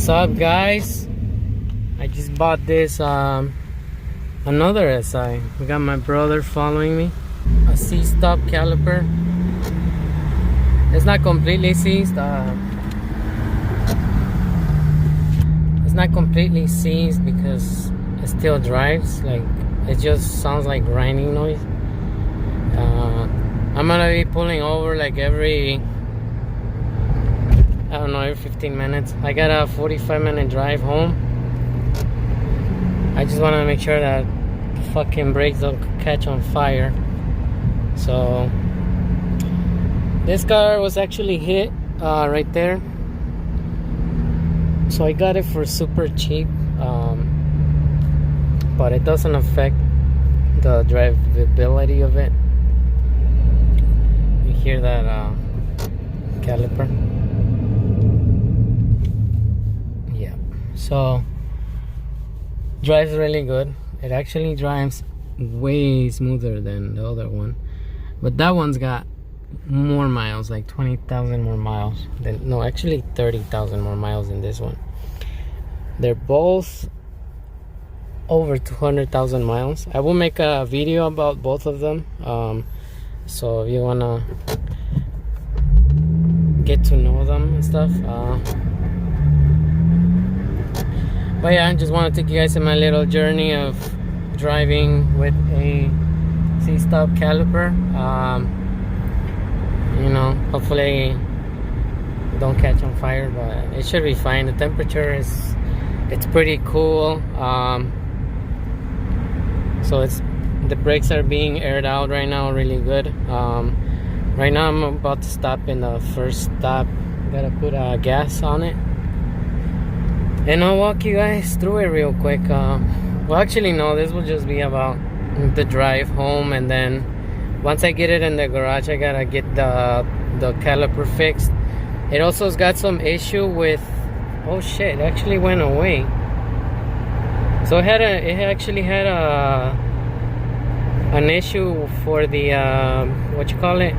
What's up, guys? I just bought this another SI. We got my brother following me. A C-stop caliper. It's not completely seized. It's not completely seized because it still drives. Like, it just sounds like grinding noise. I'm gonna be pulling over like every, I don't know, every 15 minutes. I got a 45-minute drive home. I just want to make sure that the fucking brakes don't catch on fire. So this car was actually hit right there. So I got it for super cheap, but it doesn't affect the drivability of it. You hear that caliper? Yeah. So drives really good. It actually drives way smoother than the other one, but that one's got more miles, like 20,000 more miles than, no, actually 30,000 more miles than this one. They're both over 200,000 miles. I will make a video about both of them, so if you wanna get to know them and stuff. But yeah, I just want to take you guys on my little journey of driving with a C-stop caliper. You know, hopefully it don't catch on fire, but it should be fine. The temperature is, it's pretty cool. So the brakes are being aired out right now really good. Right now I'm about to stop in the first stop. Gotta put gas on it. And I'll walk you guys through it real quick. Well, actually, no, this will just be about the drive home, and then once I get it in the garage, I gotta get the caliper fixed. It also's got some issue with, oh shit, it actually went away. So it actually had an issue for the what you call it,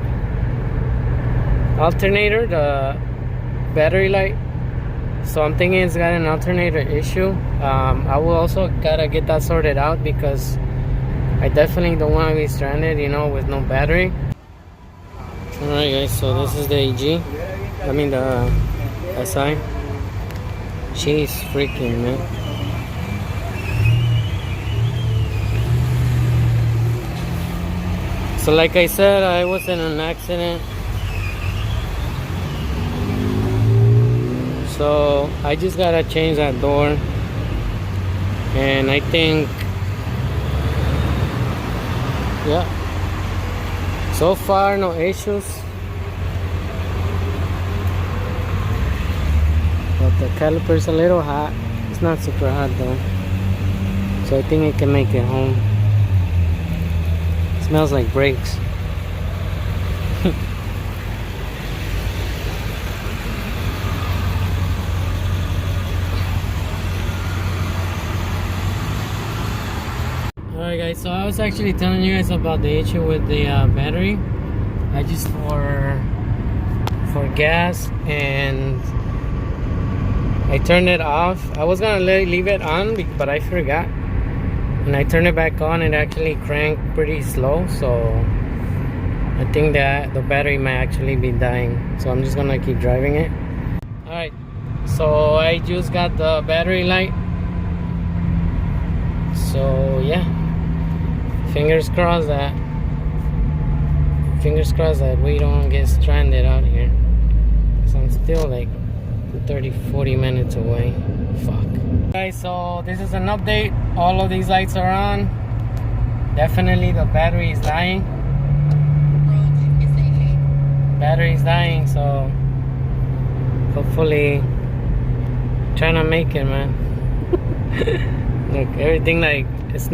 alternator, the battery light. So I'm thinking it's got an alternator issue. I will also gotta get that sorted out because I definitely don't want to be stranded, you know, with no battery. Alright guys, so this is the AG. I mean the SI. Jeez freaking, man. So like I said, I was in an accident. So I just gotta change that door, and I think, yeah, so far no issues, but the caliper's a little hot. It's not super hot though, so I think I can make it home. It smells like brakes. Alright guys, so I was actually telling you guys about the issue with the battery. I just for gas, and I turned it off. I was gonna leave it on, but I forgot, and I turned it back on. It actually cranked pretty slow, so I think that the battery might actually be dying, so I'm just gonna keep driving it. Alright, so I just got the battery light, so yeah, fingers crossed that we don't get stranded out here, because I'm still like 30-40 minutes away. Fuck. Guys, so this is an update. All of these lights are on. Definitely the battery is dying. Battery is dying, so hopefully trying to make it, man. Look, everything, like, it's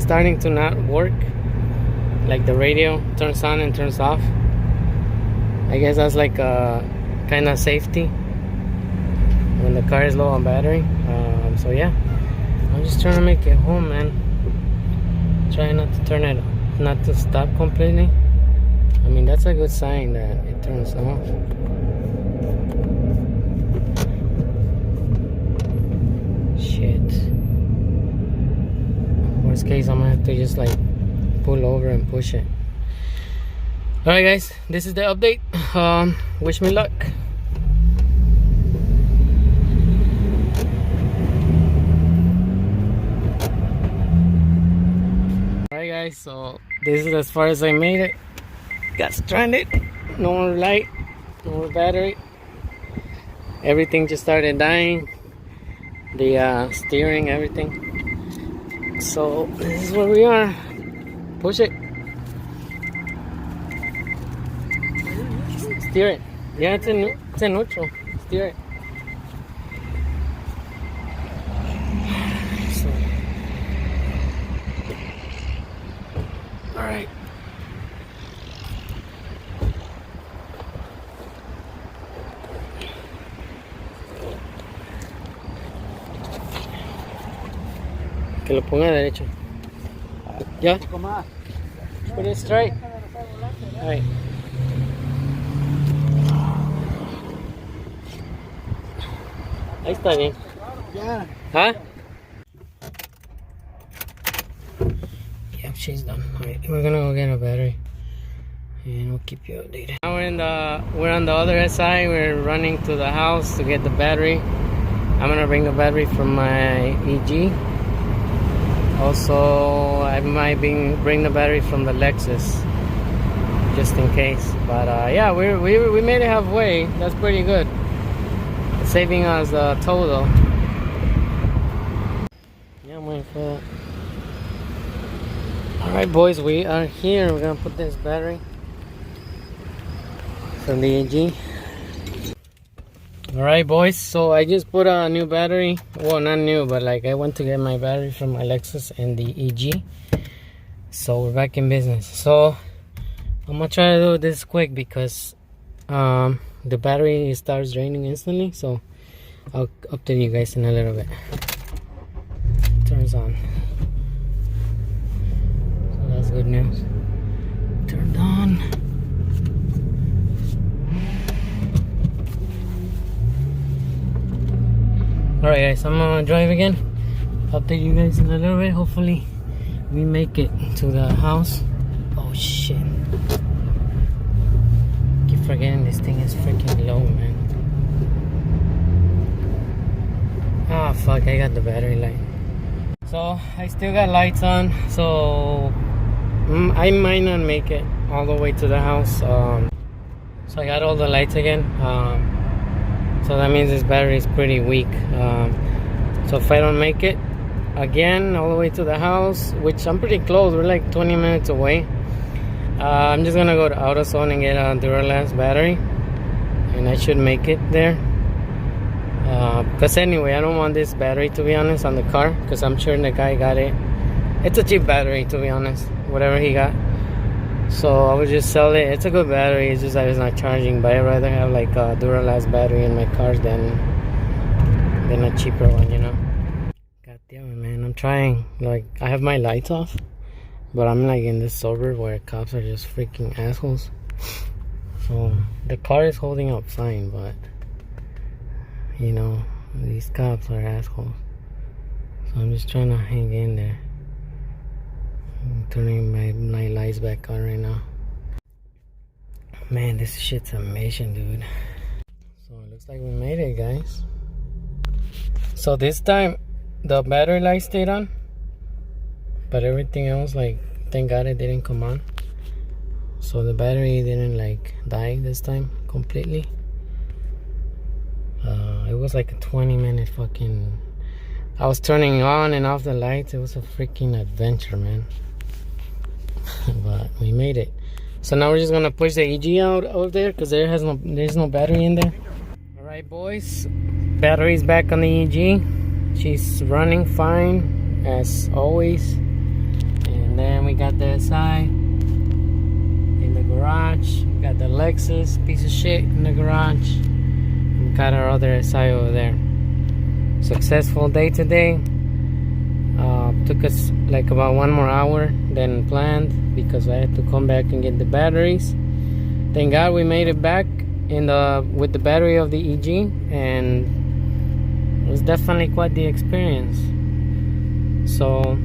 starting to not work. Like the radio turns on and turns off. I guess that's like a kind of safety when the car is low on battery. So yeah, I'm just trying to make it home, man. Try not to turn it, not to stop completely. I mean, that's a good sign that it turns off. case I'm gonna have to just like pull over and push it. All right guys, this is the update. Wish me luck. Alright guys, so this is as far as I made it. Got stranded, no more light, no more battery. Everything just started dying. The steering, everything. So this is where we are. Push it. Steer it. Yeah, it's in neutral. Steer it. So, all right. Que lo ponga derecho. Ya. Put it straight. All right. Ahí está bien. Yeah. Huh? Yep, she's done. Alright, we're gonna go get a battery and we'll keep you updated. Now we're on the other side. We're running to the house to get the battery. I'm gonna bring the battery from my EG. Also, I might bring the battery from the Lexus, just in case. But yeah, we made it halfway. That's pretty good. It's saving us tow though. Yeah, I'm waiting for that. Alright boys, we are here. We're gonna put this battery from the EG. Alright boys, so I just put a new battery. Well, not new, but like I went to get my battery from my Lexus and the EG. So we're back in business. So I'm gonna try to do this quick because the battery starts draining instantly. So I'll update you guys in a little bit. Turns on. So that's good news. Turned on. Alright guys, I'm gonna drive again. Update you guys in a little bit. Hopefully we make it to the house. Oh shit. Keep forgetting this thing is freaking low, man. Ah, fuck, I got the battery light. So I still got lights on, so I might not make it all the way to the house. So I got all the lights again. So that means this battery is pretty weak. So if I don't make it again all the way to the house, which I'm pretty close, we're like 20 minutes away, I'm just gonna go to AutoZone and get a Duralast battery, and I should make it there. Because anyway, I don't want this battery, to be honest, on the car, because I'm sure the guy got it. It's a cheap battery, to be honest, whatever he got. So I would just sell it. It's a good battery, it's just that it's not charging. But I'd rather have like a Duralast battery in my cars than a cheaper one, you know. God damn it, man, I'm trying. Like, I have my lights off, but I'm like in this suburb where cops are just freaking assholes. So the car is holding up fine, but you know, these cops are assholes. So I'm just trying to hang in there. I'm turning my lights back on right now. Man, this shit's amazing, dude. So it looks like we made it, guys. So this time the battery light stayed on, but everything else, like, thank God it didn't come on. So the battery didn't like die this time completely. It was like a 20-minute fucking, I was turning on and off the lights. It was a freaking adventure, man. But we made it. So now we're just gonna push the EG out over there because there's no battery in there. All right boys, battery's back on the EG. She's running fine as always. And then we got the SI in the garage. We got the Lexus piece of shit in the garage. We got our other SI over there. Successful day today. Took us like about 1 more hour than planned because I had to come back and get the batteries. Thank God we made it back with the battery of the EG, and it was definitely quite the experience. So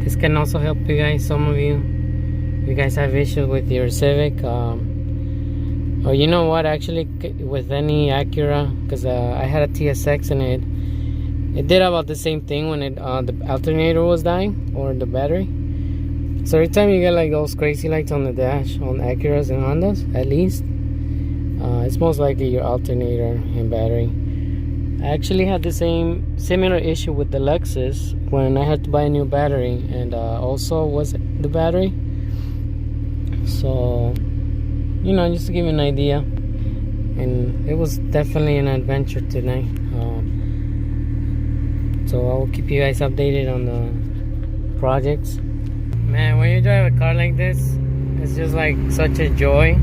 this can also help you guys. Some of you guys have issues with your Civic, or you know what, actually with any Acura, because I had a TSX and it did about the same thing when the alternator was dying, or the battery. So every time you get like those crazy lights on the dash on Acuras and Hondas, at least it's most likely your alternator and battery. I actually had the similar issue with the Lexus when I had to buy a new battery, and also was the battery. So, you know, just to give you an idea, and it was definitely an adventure tonight. So I will keep you guys updated on the projects. Man, when you drive a car like this, it's just like such a joy.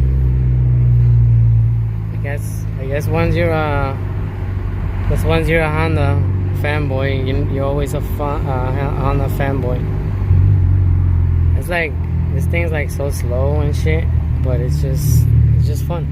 I guess once you're a Honda fanboy, you're always a Honda fanboy. It's like this thing's like so slow and shit, but it's just fun.